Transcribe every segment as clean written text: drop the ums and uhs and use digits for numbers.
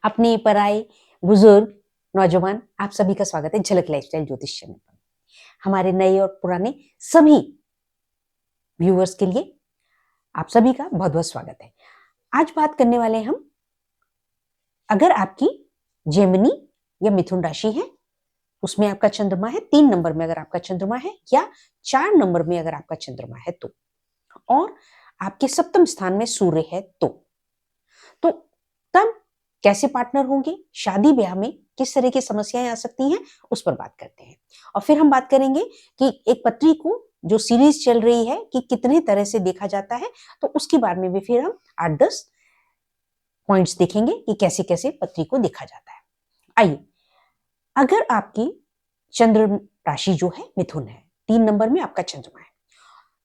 अपने पराए बुजुर्ग नौजवान आप सभी का स्वागत है झलक लाइफस्टाइल ज्योतिष चैनल पर। हमारे नए और पुराने सभी व्यूअर्स के लिए आप सभी का बहुत बहुत स्वागत है। आज बात करने वाले हैं हम, अगर आपकी जेमिनी या मिथुन राशि है, उसमें आपका चंद्रमा है 3 नंबर में, अगर आपका चंद्रमा है या 4 नंबर में अगर आपका चंद्रमा है तो, और आपके सप्तम स्थान में सूर्य है तो तब कैसे पार्टनर होंगे, शादी ब्याह में किस तरह की समस्याएं आ सकती हैं, उस पर बात करते हैं। और फिर हम बात करेंगे कि एक पत्री को जो सीरीज चल रही है कि कितने तरह से देखा जाता है, तो उसके बारे में भी फिर हम 8-10 पॉइंट्स देखेंगे कि कैसे कैसे पत्री को देखा जाता है। आइए, अगर आपकी चंद्र राशि जो है मिथुन है, 3 नंबर में आपका चंद्रमा है,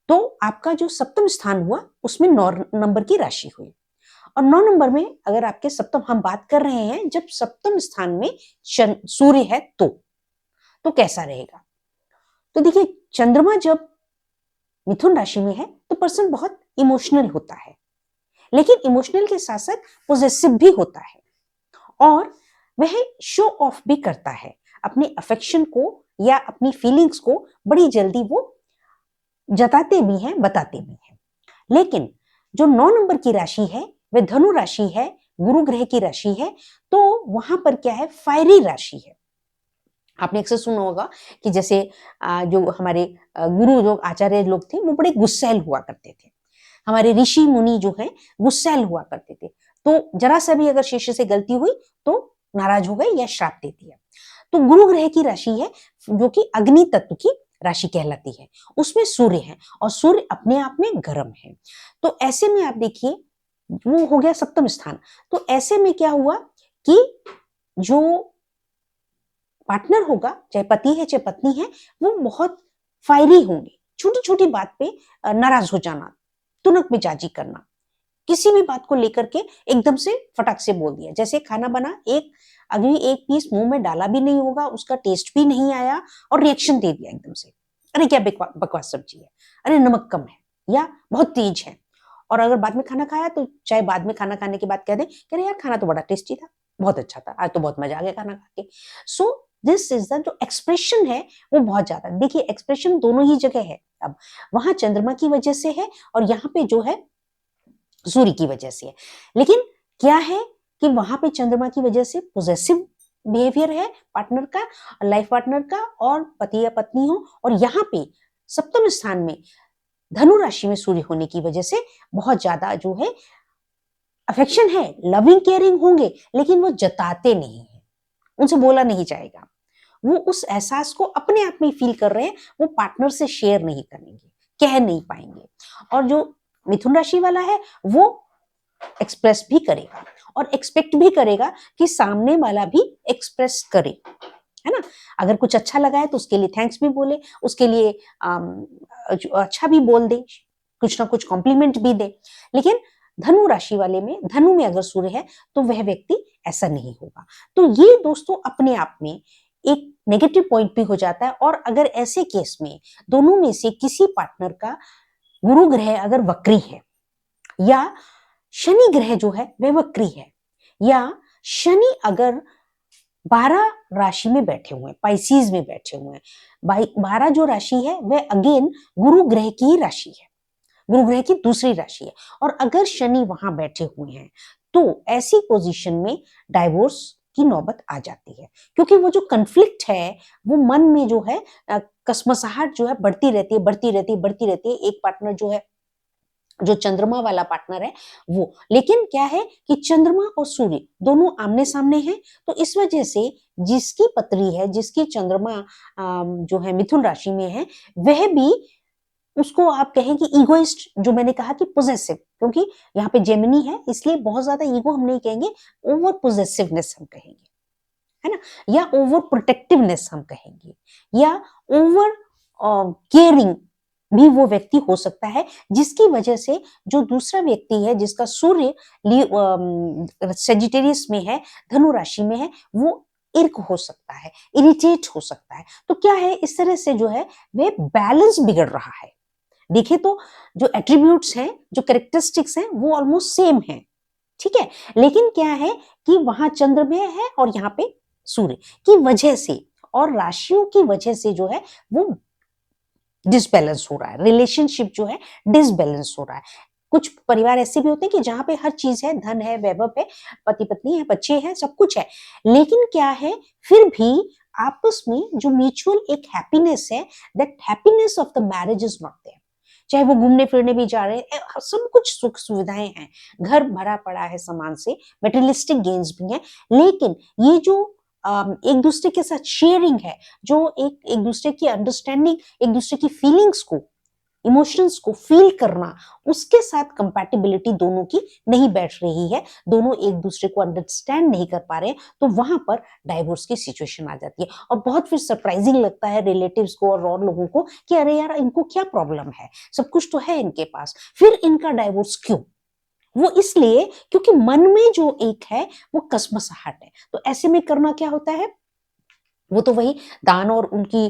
तो आपका जो सप्तम स्थान हुआ उसमें 9 नंबर की राशि हुई। और 9 नंबर में अगर आपके सप्तम, हम बात कर रहे हैं जब सप्तम स्थान में सूर्य है तो कैसा रहेगा। तो देखिए, चंद्रमा जब मिथुन राशि में है तो पर्सन बहुत इमोशनल होता है, लेकिन इमोशनल के साथ साथ पॉजेसिव भी होता है, और वह शो ऑफ भी करता है अपने अफेक्शन को या अपनी फीलिंग्स को, बड़ी जल्दी वो जताते भी हैं, बताते भी हैं। लेकिन जो 9 नंबर की राशि है वह धनु राशि है, गुरु ग्रह की राशि है, तो वहां पर क्या है, फायरी राशि है। आपने अक्सर सुना होगा कि जैसे जो हमारे गुरु लोग, आचार्य लोग थे, वो बड़े गुस्सैल हुआ करते थे। हमारे ऋषि मुनि जो है गुस्सैल हुआ करते थे, तो जरा सा भी अगर शिष्य से गलती हुई तो नाराज हो गए या श्राप दे दिया। तो गुरु ग्रह की राशि है जो कि अग्नि तत्व की राशि कहलाती है, उसमें सूर्य है और सूर्य अपने आप में गर्म है। तो ऐसे में आप देखिए, वो हो गया सप्तम स्थान। तो ऐसे में क्या हुआ कि जो पार्टनर होगा, चाहे पति है चाहे पत्नी है, वो बहुत फायरी होंगे। छोटी छोटी बात पे नाराज हो जाना, तुनक मिजाजी करना, किसी भी बात को लेकर के एकदम से फटाक से बोल दिया। जैसे खाना बना, अभी एक पीस मुंह में डाला भी नहीं होगा, उसका टेस्ट भी नहीं आया और रिएक्शन दे दिया एकदम से, अरे क्या बकवास सब्जी है, अरे नमक कम है या बहुत तेज है। और अगर बाद में खाना खाया तो चाहे बाद में खाना खाने के बाद कह दे कि यार खाना तो बड़ा टेस्टी था, बहुत अच्छा था, आज तो बहुत मजा आ गया खाना खा के। सो दिस इज द जो एक्सप्रेशन है वो बहुत ज्यादा, देखिए एक्सप्रेशन दोनों ही जगह है। अब वहां चंद्रमा की वजह से है और यहाँ पे जो है सूर्य की वजह से है। लेकिन क्या है कि वहां पे चंद्रमा की वजह से पॉजेसिव बिहेवियर है पार्टनर का, लाइफ पार्टनर का, और पति या पत्नी हो, और यहाँ पे सप्तम स्थान में धनु राशि में सूर्य होने की वजह से बहुत ज्यादा जो है अफेक्शन है, लविंग केयरिंग होंगे, लेकिन वो जताते नहीं है, उनसे बोला नहीं जाएगा। वो उस एहसास को अपने आप में फील कर रहे हैं, वो पार्टनर से शेयर नहीं करेंगे, कह नहीं पाएंगे। और जो मिथुन राशि वाला है वो एक्सप्रेस भी करेगा और एक्सपेक्ट भी करेगा कि सामने वाला भी एक्सप्रेस करे, है ना। अगर कुछ अच्छा लगा है तो उसके लिए थैंक्स भी बोले, उसके लिए अच्छा भी बोल दे, कुछ ना कुछ कॉम्प्लीमेंट भी दे। लेकिन धनु राशि वाले में, धनु में अगर सूर्य है तो वह व्यक्ति ऐसा नहीं होगा। तो ये दोस्तों अपने आप में एक नेगेटिव पॉइंट भी हो जाता है। और अगर ऐसे केस में दोनों में से किसी पार्टनर का गुरु ग्रह अगर वक्री है, या शनि ग्रह जो है वह वक्री है, या शनि अगर 12 राशि में बैठे हुए हैं, पाइसीज में बैठे हुए हैं, 12 जो राशि है वह अगेन गुरु ग्रह की राशि है, गुरु ग्रह की दूसरी राशि है, और अगर शनि वहां बैठे हुए हैं तो ऐसी पोजीशन में डाइवोर्स की नौबत आ जाती है। क्योंकि वो जो कन्फ्लिक्ट है वो मन में जो है कसमसाहट जो है बढ़ती रहती है, बढ़ती रहती है, बढ़ती रहती है। एक पार्टनर जो है, जो चंद्रमा वाला पार्टनर है वो, लेकिन क्या है कि चंद्रमा और सूर्य दोनों आमने सामने हैं, तो इस वजह से जिसकी पत्री है, जिसकी चंद्रमा जो है मिथुन राशि में है, वह भी, उसको आप कहें कि इगोइस्ट, जो मैंने कहा कि पॉजेसिव, क्योंकि यहाँ पे जेमिनी है इसलिए बहुत ज्यादा ईगो हम नहीं कहेंगे, ओवर पॉजेसिवनेस हम कहेंगे, है ना, या ओवर प्रोटेक्टिवनेस हम कहेंगे, या ओवर केयरिंग भी वो व्यक्ति हो सकता है, जिसकी वजह से जो दूसरा व्यक्ति है जिसका सूर्य सेजिटेरियस में है, धनु राशि में है, वो इर्क हो सकता है, इरिटेट हो सकता है। तो क्या है, इस तरह से जो है वे बैलेंस बिगड़ रहा है। देखिए तो जो एट्रीब्यूट्स हैं, जो कैरेक्टरिस्टिक्स हैं, वो ऑलमोस्ट सेम हैं, ठीक है। लेकिन क्या है कि वहां चंद्रमय है और यहाँ पे सूर्य की वजह से और राशियों की वजह से जो है वो डिसबैलेंस हो रहा है, रिलेशनशिप जो है डिसबैलेंस हो रहा है। कुछ परिवार ऐसे भी होते हैं कि जहां पे हर चीज है, धन है, वैभव है, पति पत्नी है, बच्चे हैं, सब कुछ है, लेकिन क्या है फिर भी आपस में जो म्यूचुअल एक हैप्पीनेस है, that happiness of the marriage is not there. चाहे वो घूमने फिरने भी जा रहे हैं, सब कुछ सुख सुविधाएं हैं, घर भरा पड़ा है सामान से, मेटेरियलिस्टिक गेन्स भी हैं, लेकिन ये जो एक दूसरे के साथ शेयरिंग है, जो एक दूसरे की अंडरस्टैंडिंग, एक दूसरे की फीलिंग्स को, इमोशंस को फील करना, उसके साथ कंपैटिबिलिटी दोनों की नहीं बैठ रही है, दोनों एक दूसरे को अंडरस्टैंड नहीं कर पा रहे हैं, तो वहां पर डाइवोर्स की सिचुएशन आ जाती है। और बहुत फिर सरप्राइजिंग लगता है रिलेटिव्स को और लोगों को कि अरे यार इनको क्या प्रॉब्लम है, सब कुछ तो है इनके पास, फिर इनका डाइवोर्स क्यों? वो इसलिए क्योंकि मन में जो एक है वो कसमसाहट है। तो ऐसे में करना क्या होता है, वो तो वही दान और उनकी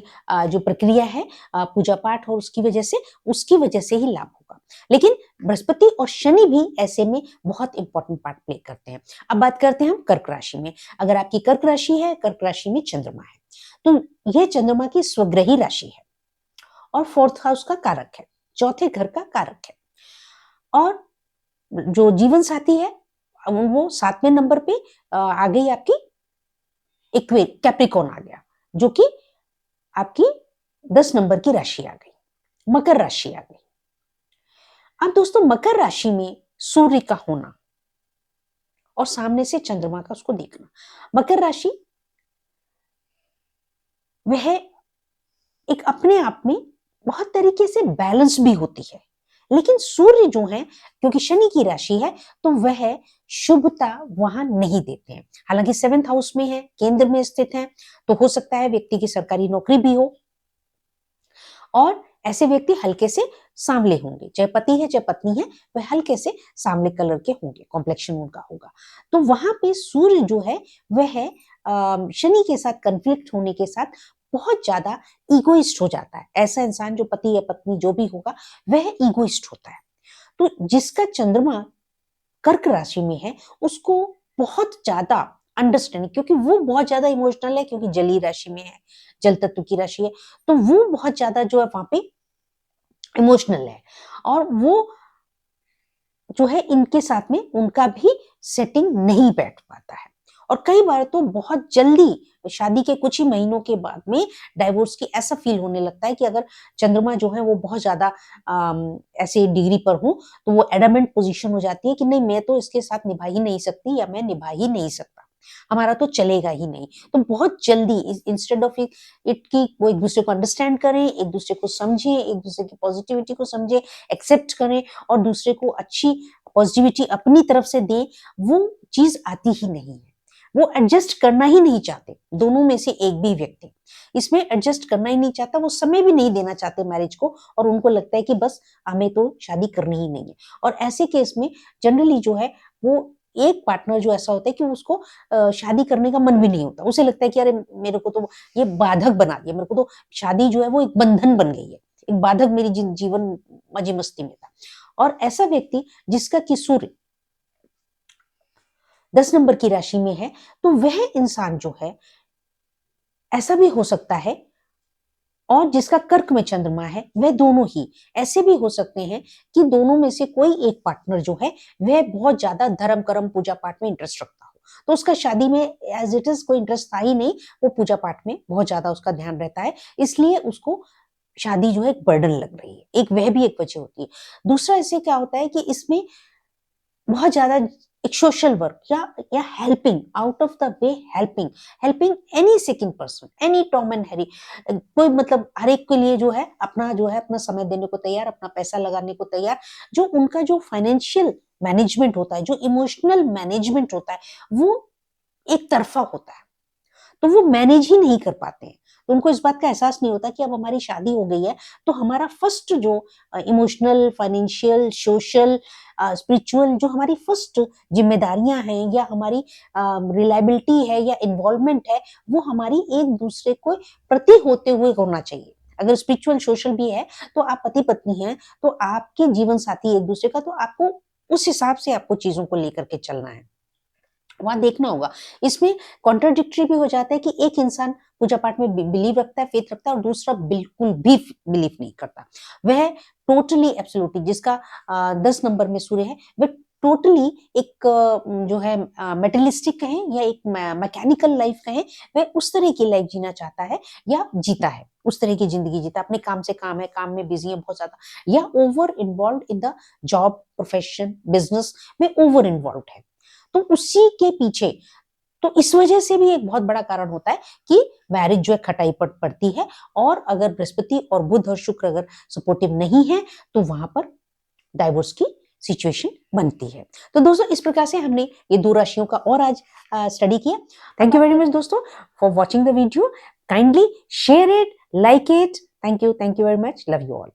जो प्रक्रिया है, पूजा पाठ, और उसकी वजह से ही लाभ होगा। लेकिन बृहस्पति और शनि भी ऐसे में बहुत इंपॉर्टेंट पार्ट प्ले करते हैं। अब बात करते हैं हम कर्क राशि में। अगर आपकी कर्क राशि है, कर्क राशि में चंद्रमा है, तो यह चंद्रमा की स्वग्रही राशि है और फोर्थ हाउस का कारक है, चौथे घर का कारक है। और जो जीवन साथी है वो 7वें नंबर पे आ गई आपकी कैप्रिकॉन आ गया, जो कि आपकी 10 नंबर की राशि आ गई, मकर राशि आ गई। अब दोस्तों मकर राशि में सूर्य का होना और सामने से चंद्रमा का उसको देखना, मकर राशि वह एक अपने आप में बहुत तरीके से बैलेंस भी होती है, लेकिन सूर्य जो है क्योंकि शनि की राशि है तो वह शुभता वहां नहीं देते हैं। हालांकि 7th हाउस में है, केंद्र में स्थित है, तो हो सकता है व्यक्ति की सरकारी नौकरी भी हो, और ऐसे व्यक्ति हल्के से सांवले होंगे, चाहे पति है चाहे पत्नी है, वह हल्के से सांवले कलर के होंगे, कॉम्प्लेक्शन उनका होगा। तो वहां पे सूर्य जो है वह शनि के साथ कंफ्लिक्ट होने के साथ बहुत ज्यादा ईगोइस्ट हो जाता है। ऐसा इंसान जो पति या पत्नी जो भी होगा वह ईगोइस्ट होता है। तो जिसका चंद्रमा कर्क राशि में है उसको बहुत ज्यादा अंडरस्टैंडिंग, क्योंकि वो बहुत ज्यादा इमोशनल है, क्योंकि जली राशि में है, जल तत्व की राशि है, तो वो बहुत ज्यादा जो है वहां पे इमोशनल है, और वो जो है इनके साथ में उनका भी सेटिंग नहीं बैठ पाता है। और कई बार तो बहुत जल्दी शादी के कुछ ही महीनों के बाद में डाइवोर्स की ऐसा फील होने लगता है कि अगर चंद्रमा जो है वो बहुत ज्यादा ऐसे डिग्री पर हो तो वो एडमेंट पोजीशन हो जाती है कि नहीं मैं तो इसके साथ निभा ही नहीं सकती या मैं निभा ही नहीं सकता, हमारा तो चलेगा ही नहीं। तो बहुत जल्दी इंस्टेड ऑफ इट की वो एक दूसरे को अंडरस्टैंड करें, एक दूसरे को समझें, एक दूसरे की पॉजिटिविटी को समझें, एक्सेप्ट करें और दूसरे को अच्छी पॉजिटिविटी अपनी तरफ से दें, वो चीज आती ही नहीं है। वो एडजस्ट करना ही नहीं चाहते, दोनों में से एक भी व्यक्ति इसमें एडजस्ट करना ही नहीं चाहता, वो समय भी नहीं देना चाहते मैरिज को, और उनको लगता है कि बस हमें तो शादी करनी ही नहीं है। और ऐसे केस में जनरली जो है वो एक पार्टनर जो ऐसा होता है कि उसको शादी करने का मन भी नहीं होता, उसे लगता है कि अरे मेरे को तो ये बाधक बना दिया, मेरे को तो शादी जो है वो एक बंधन बन गई है, एक बाधक मेरी जीवन मजे मस्ती में था। और ऐसा व्यक्ति जिसका कि सूर्य 10 नंबर की राशि में है, तो वह इंसान जो है ऐसा भी हो सकता है, और जिसका कर्क में चंद्रमा है वह दोनों ही ऐसे भी हो सकते हैं कि दोनों में से कोई एक पार्टनर जो है वह बहुत ज्यादा धर्म कर्म पूजा पाठ में इंटरेस्ट रखता हो, तो उसका शादी में एज इट इज कोई इंटरेस्ट था ही नहीं, वो पूजा पाठ में बहुत ज्यादा उसका ध्यान रहता है, इसलिए उसको शादी जो है एक बर्डन लग रही है, एक वह भी एक वजह होती है। दूसरा इससे क्या होता है कि इसमें बहुत ज्यादा एक सोशल वर्क या helping out of the way, helping helping any second person, any Tom and Harry, कोई मतलब हर एक के लिए जो है अपना समय देने को तैयार, अपना पैसा लगाने को तैयार, जो उनका जो फाइनेंशियल मैनेजमेंट होता है, जो इमोशनल मैनेजमेंट होता है, वो एक तरफा होता है, तो वो मैनेज ही नहीं कर पाते हैं। तो उनको इस बात का एहसास नहीं होता कि अब हमारी शादी हो गई है, तो हमारा फर्स्ट जो इमोशनल, फाइनेंशियल, सोशल, स्पिरिचुअल जो हमारी फर्स्ट जिम्मेदारियां हैं या हमारी रिलायबिलिटी है या इन्वॉल्वमेंट है, वो हमारी एक दूसरे को प्रति होते हुए होना चाहिए। अगर स्पिरिचुअल सोशल भी है तो आप पति पत्नी हैं, तो आपके जीवन साथी एक दूसरे का, तो आपको उस हिसाब से आपको चीजों को लेकर के चलना है। वहां देखना होगा, इसमें कॉन्ट्राडिक्टरी भी हो जाता है कि एक इंसान पूजा पाठ में बिलीव रखता है, फेथ रखता है, और दूसरा बिल्कुल भी बिलीव नहीं करता। वह टोटली एब्सोल्युटली, जिसका 10 नंबर में सूर्य है, वह टोटली एक जो है मेटेरियलिस्टिक कहें या एक मैकेनिकल लाइफ कहें, वह उस तरह की लाइफ जीना चाहता है या जीता है, उस तरह की जिंदगी जीता है। अपने काम से काम है, काम में बिजी है बहुत ज्यादा, या over involve in the job, profession, business में ओवर इन्वॉल्व है। तो उसी के पीछे, तो इस वजह से भी एक बहुत बड़ा कारण होता है कि मैरिज जो है खटाई पड़ती है। और अगर बृहस्पति और बुध और शुक्र अगर सपोर्टिव नहीं है तो वहां पर डाइवोर्स की सिचुएशन बनती है। तो दोस्तों, इस प्रकार से हमने ये 2 राशियों का और आज स्टडी किया। थैंक यू वेरी मच दोस्तों for watching the video. Kindly share it, like it. Thank you very much. Love you all.